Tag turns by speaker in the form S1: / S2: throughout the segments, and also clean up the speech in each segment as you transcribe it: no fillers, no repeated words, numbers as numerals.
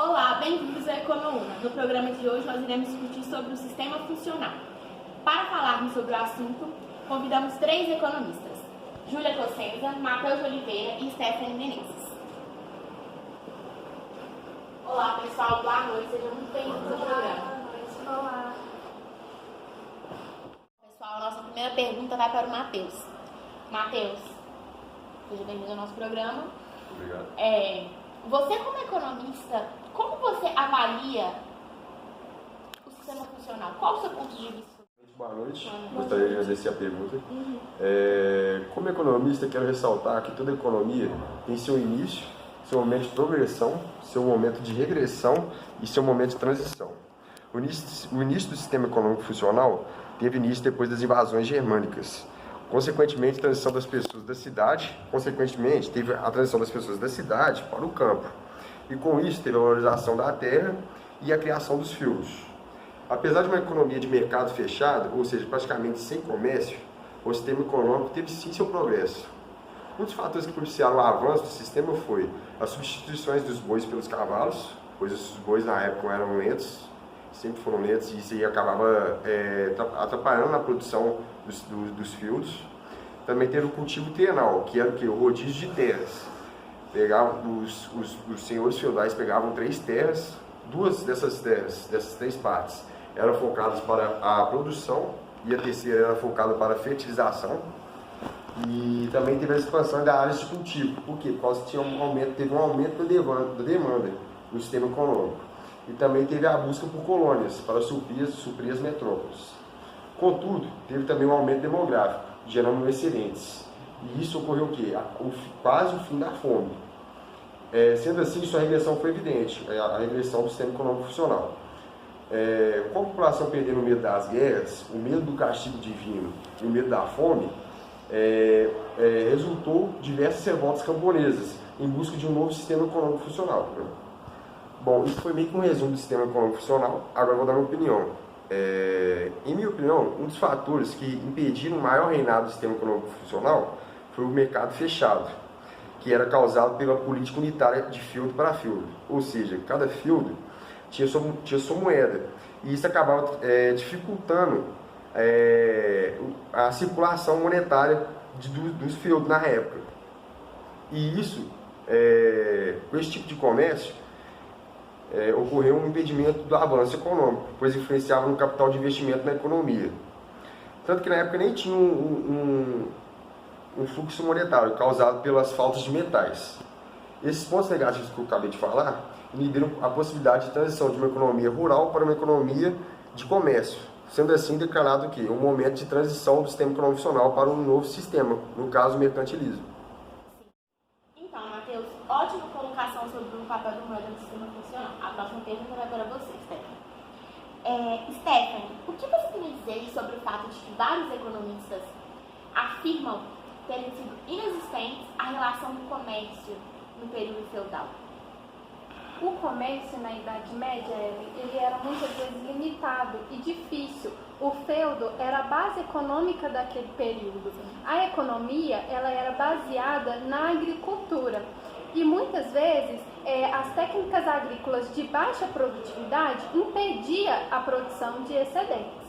S1: Olá, bem-vindos ao Econouna. No programa de hoje nós iremos discutir sobre o sistema funcional. Para falarmos sobre o assunto, convidamos 3 economistas: Júlia Cossenza, Matheus Oliveira e Stephanie Menezes. Olá pessoal, boa noite, sejam muito bem-vindos ao programa.
S2: Olá.
S1: Pessoal, a nossa primeira pergunta vai para o Matheus. Matheus, seja bem-vindo ao nosso programa.
S3: Obrigado.
S1: Você como economista, como você avalia o sistema funcional? Qual o seu ponto de vista?
S3: Boa noite. Gostaria de agradecer a pergunta. Como economista, quero ressaltar que toda economia tem seu início, seu momento de progressão, seu momento de regressão e seu momento de transição. O início do sistema econômico funcional teve início depois das invasões germânicas. Consequentemente, a transição das pessoas da cidade, teve a transição das pessoas da cidade para o campo. E com isso, teve a valorização da terra e a criação dos feudos. Apesar de uma economia de mercado fechado, ou seja, praticamente sem comércio, o sistema econômico teve sim seu progresso. Um dos fatores que propiciaram o avanço do sistema foi as substituições dos bois pelos cavalos, pois os bois na época eram lentos, sempre foram lentos, e isso aí acabava atrapalhando na produção dos fields. Também teve o cultivo trienal, que era o que? O rodízio de terras. Os senhores feudais pegavam 3 terras, 2 dessas terras, dessas 3 partes, eram focadas para a produção e a terceira era focada para a fertilização. E também teve a expansão da área de cultivo. Por quê? Por causa que teve um aumento da demanda no sistema econômico. E também teve a busca por colônias para suprir as metrópoles. Contudo, teve também um aumento demográfico, gerando excedentes. E isso ocorreu o quê? Quase o fim da fome. Sendo assim, sua regressão foi evidente, a regressão do sistema econômico funcional. Com a população perdendo o medo das guerras, o medo do castigo divino e o medo da fome, resultou diversas revoltas camponesas em busca de um novo sistema econômico funcional. Bom, isso foi meio que um resumo do sistema econômico funcional. Agora eu vou dar minha opinião. Em minha opinião, um dos fatores que impediram o maior reinado do sistema econômico funcional foi o mercado fechado, que era causado pela política unitária de field para field. Ou seja, cada field tinha sua moeda. E isso acabava dificultando a circulação monetária dos fields na época. E isso, com esse tipo de comércio, ocorreu um impedimento do avanço econômico, pois influenciava no capital de investimento na economia. Tanto que na época nem tinha um fluxo monetário causado pelas faltas de metais. Esses pontos negativos que eu acabei de falar inibiram a possibilidade de transição de uma economia rural para uma economia de comércio, sendo assim declarado o quê? Um momento de transição do sistema econômico funcional para um novo sistema, no caso o mercantilismo.
S1: Então, Matheus, ótima colocação sobre o papel do moeda no sistema funcional. A próxima pergunta vai para você, Stephanie. Stephanie, o que você tem a dizer sobre o fato de que vários economistas afirmam terem sido inexistentes a relação do comércio no período feudal?
S2: O comércio na Idade Média, ele era muitas vezes limitado e difícil. O feudo era a base econômica daquele período. A economia, ela era baseada na agricultura. E muitas vezes as técnicas agrícolas de baixa produtividade impediam a produção de excedentes.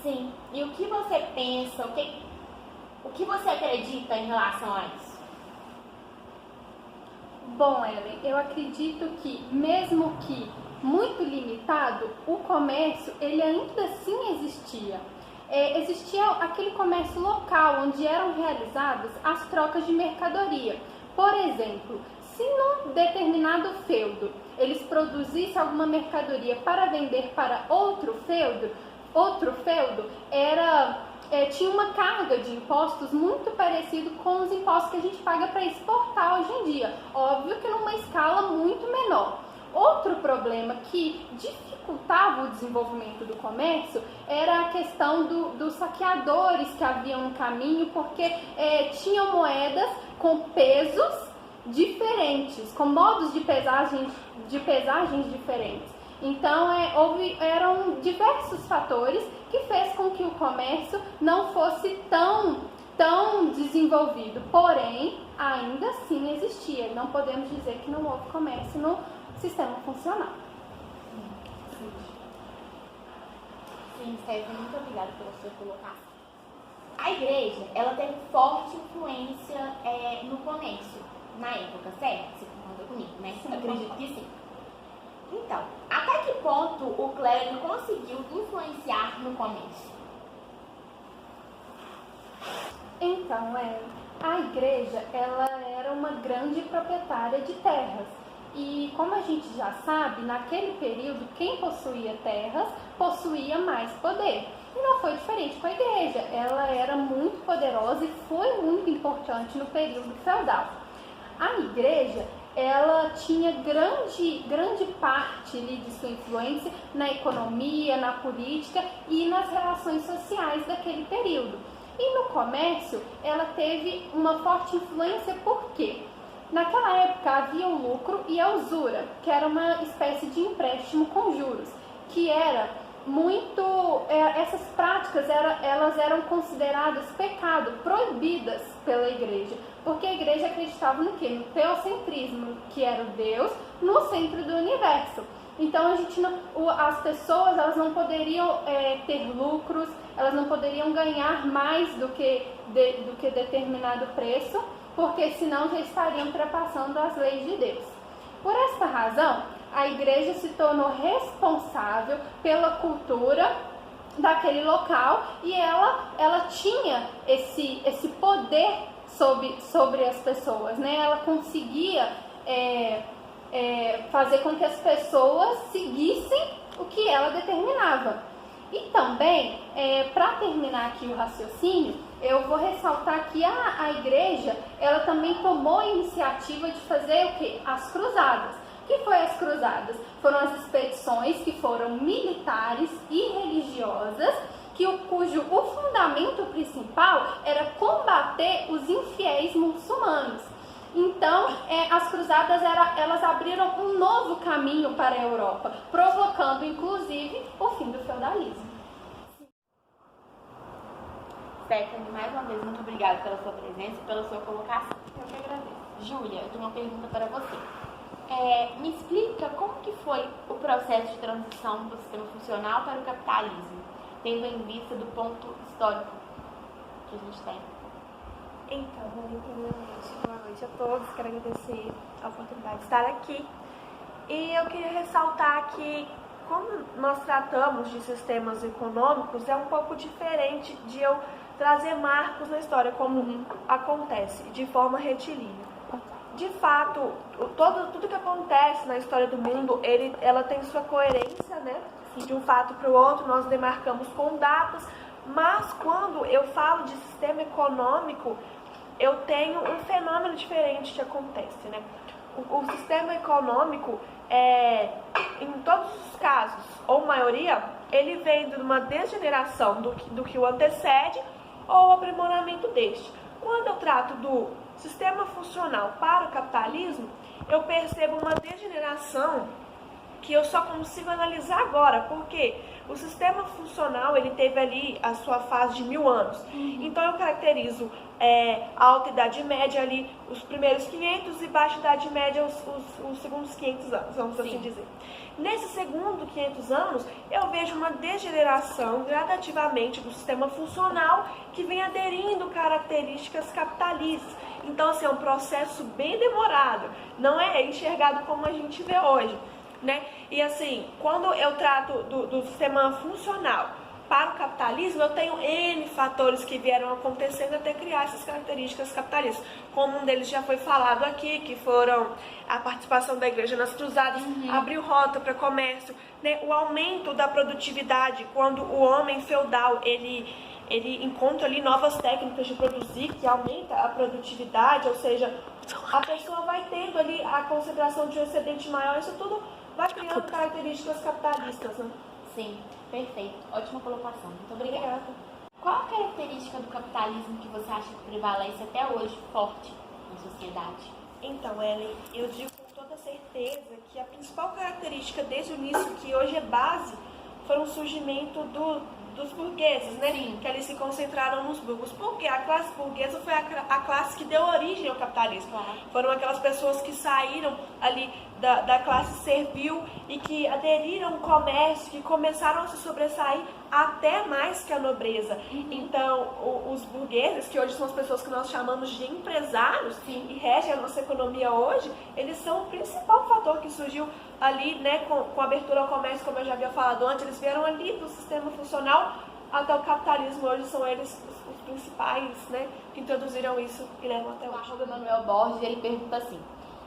S1: Sim. E o que você pensa, o que você acredita em relação a isso?
S2: Bom, Ellen, eu acredito que, mesmo que muito limitado, o comércio, ele ainda assim existia. Existia aquele comércio local, onde eram realizadas as trocas de mercadoria. Por exemplo, se num determinado feudo eles produzissem alguma mercadoria para vender para outro feudo tinha uma carga de impostos muito parecido com os impostos que a gente paga para exportar hoje em dia. Óbvio que numa escala muito menor. Outro problema que dificultava o desenvolvimento do comércio era a questão dos saqueadores que haviam no caminho, porque tinham moedas com pesos diferentes, com modos de pesagens diferentes. Então, eram diversos fatores que fez com que o comércio não fosse tão tão desenvolvido, porém, ainda assim existia. Não podemos dizer que não houve comércio no sistema funcional.
S1: Sim, Stephanie, muito obrigada pela sua colocação. A igreja, ela teve forte influência no comércio, na época, certo? Você concorda comigo, né?
S2: Sim,
S1: acredito que sim. Então, até que ponto o clero conseguiu influenciar no comércio?
S2: Então, a igreja, ela era uma grande proprietária de terras. E como a gente já sabe, naquele período, quem possuía terras possuía mais poder. E não foi diferente com a igreja. Ela era muito poderosa e foi muito importante no período feudal. A igreja, ela tinha grande parte ali de sua influência na economia, na política e nas relações sociais daquele período. E no comércio, ela teve uma forte influência, por quê? Naquela época havia o lucro e a usura, que era uma espécie de empréstimo com juros, que era muito... essas práticas elas eram consideradas pecado, proibidas pela igreja, porque a igreja acreditava no quê? No teocentrismo, que era o Deus no centro do universo. Então as pessoas elas não poderiam ter lucros, elas não poderiam ganhar mais do que determinado preço, porque senão já estariam ultrapassando as leis de Deus. Por esta razão, a igreja se tornou responsável pela cultura daquele local e ela tinha esse poder sobre as pessoas, né? Ela conseguia fazer com que as pessoas seguissem o que ela determinava. E também, para terminar aqui o raciocínio, eu vou ressaltar que a igreja, ela também tomou a iniciativa de fazer o quê? As cruzadas. O que foi as cruzadas? Foram as expedições que foram militares e religiosas, cujo o fundamento principal era combater os infiéis muçulmanos. Então, as cruzadas elas abriram um novo caminho para a Europa, provocando, inclusive, o fim do feudalismo.
S1: Stephanie, mais uma vez, muito obrigada pela sua presença e pela sua colocação.
S2: Eu que agradeço.
S1: Júlia, eu tenho uma pergunta para você. Me explica como que foi o processo de transição do sistema funcional para o capitalismo, tendo em vista do ponto histórico que a gente tem.
S4: Então, primeiramente, boa noite a todos, quero agradecer a oportunidade de estar aqui. E eu queria ressaltar que, quando nós tratamos de sistemas econômicos, é um pouco diferente de eu trazer marcos na história, como acontece, de forma retilínea. De fato, tudo que acontece na história do mundo, ela tem sua coerência, né? De um fato para o outro, nós demarcamos com datas, mas quando eu falo de sistema econômico, eu tenho um fenômeno diferente que acontece, né? O sistema econômico, em todos os casos, ou maioria, ele vem de uma degeneração do que o antecede ou aprimoramento deste. Quando eu trato do sistema funcional para o capitalismo, eu percebo uma degeneração que eu só consigo analisar agora, porque o sistema funcional, ele teve ali a sua fase de 1000 anos. Então eu caracterizo a alta idade média ali, os primeiros 500 e baixa idade média os segundos 500 anos, vamos assim dizer. Nesse segundo 500 anos, eu vejo uma degeneração gradativamente do sistema funcional que vem aderindo características capitalistas. Então, assim, é um processo bem demorado, não é enxergado como a gente vê hoje, né? E assim, quando eu trato do sistema funcional para o capitalismo, eu tenho N fatores que vieram acontecendo até criar essas características capitalistas. Como um deles já foi falado aqui, que foram a participação da igreja nas cruzadas, abriu rota para comércio, né? O aumento da produtividade, quando o homem feudal, ele encontra ali novas técnicas de produzir, que aumenta a produtividade, ou seja, a pessoa vai tendo ali a concentração de um excedente maior, isso tudo vai criando características capitalistas, né?
S1: Sim, perfeito. Ótima colocação. Muito obrigada. Qual a característica do capitalismo que você acha que prevalece até hoje forte na sociedade?
S4: Então, Ellen, eu digo com toda certeza que a principal característica desde o início, que hoje é base, foi o surgimento do dos burgueses, né?
S2: Sim.
S4: Que eles se concentraram nos burgos. Porque a classe burguesa foi a classe que deu origem ao capitalismo.
S1: Claro.
S4: Foram aquelas pessoas que saíram ali da classe servil e que aderiram ao comércio, que começaram a se sobressair até mais que a nobreza. Então, os burgueses, que hoje são as pessoas que nós chamamos de empresários, e regem a nossa economia hoje, eles são o principal fator que surgiu ali, né, com a abertura ao comércio, como eu já havia falado antes. Eles vieram ali do sistema funcional até o capitalismo. Hoje são eles os principais, né, que introduziram isso e levam até
S1: O
S4: hoje.
S1: arroba Manuel Borges, ele pergunta assim: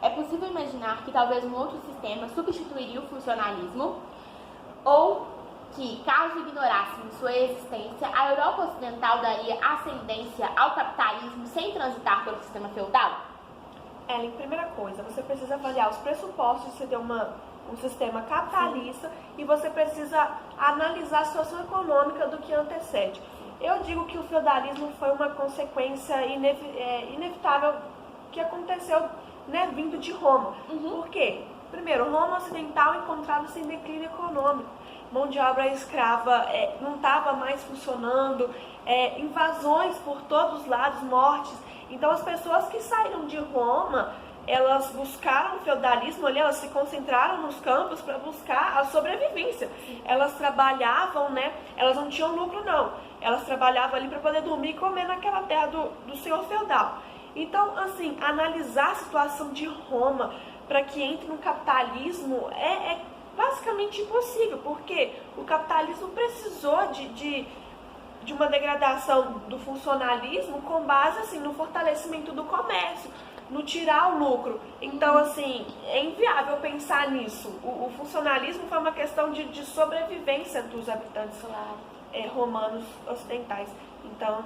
S1: é possível imaginar que talvez um outro sistema substituiria o funcionalismo? Ou que, caso ignorássemos sua existência, a Europa Ocidental daria ascendência ao capitalismo sem transitar pelo sistema feudal?
S4: Ellen, primeira coisa, você precisa avaliar os pressupostos de você ter um sistema capitalista. E você precisa analisar a situação econômica do que antecede. Eu digo que o feudalismo foi uma consequência inevitável que aconteceu, né, vindo de Roma. Por quê? Primeiro, Roma Ocidental encontrava-se em declínio econômico. Mão de obra escrava não estava mais funcionando, invasões por todos os lados, mortes. Então, as pessoas que saíram de Roma, elas buscaram o feudalismo ali, elas se concentraram nos campos para buscar a sobrevivência. Elas trabalhavam, né? Elas não tinham lucro, não. Elas trabalhavam ali para poder dormir e comer naquela terra do senhor feudal. Então, assim, analisar a situação de Roma para que entre no capitalismo é basicamente impossível, porque o capitalismo precisou de uma degradação do funcionalismo com base, assim, no fortalecimento do comércio, no tirar o lucro. Então, assim, é inviável pensar nisso. O funcionalismo foi uma questão de sobrevivência dos habitantes romanos ocidentais. Então,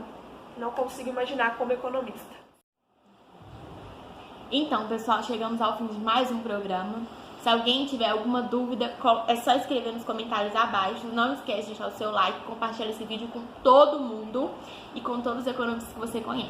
S4: não consigo imaginar como economista.
S1: Então, pessoal, chegamos ao fim de mais um programa. Se alguém tiver alguma dúvida, é só escrever nos comentários abaixo. Não esquece de deixar o seu like, compartilhar esse vídeo com todo mundo e com todos os economistas que você conhece.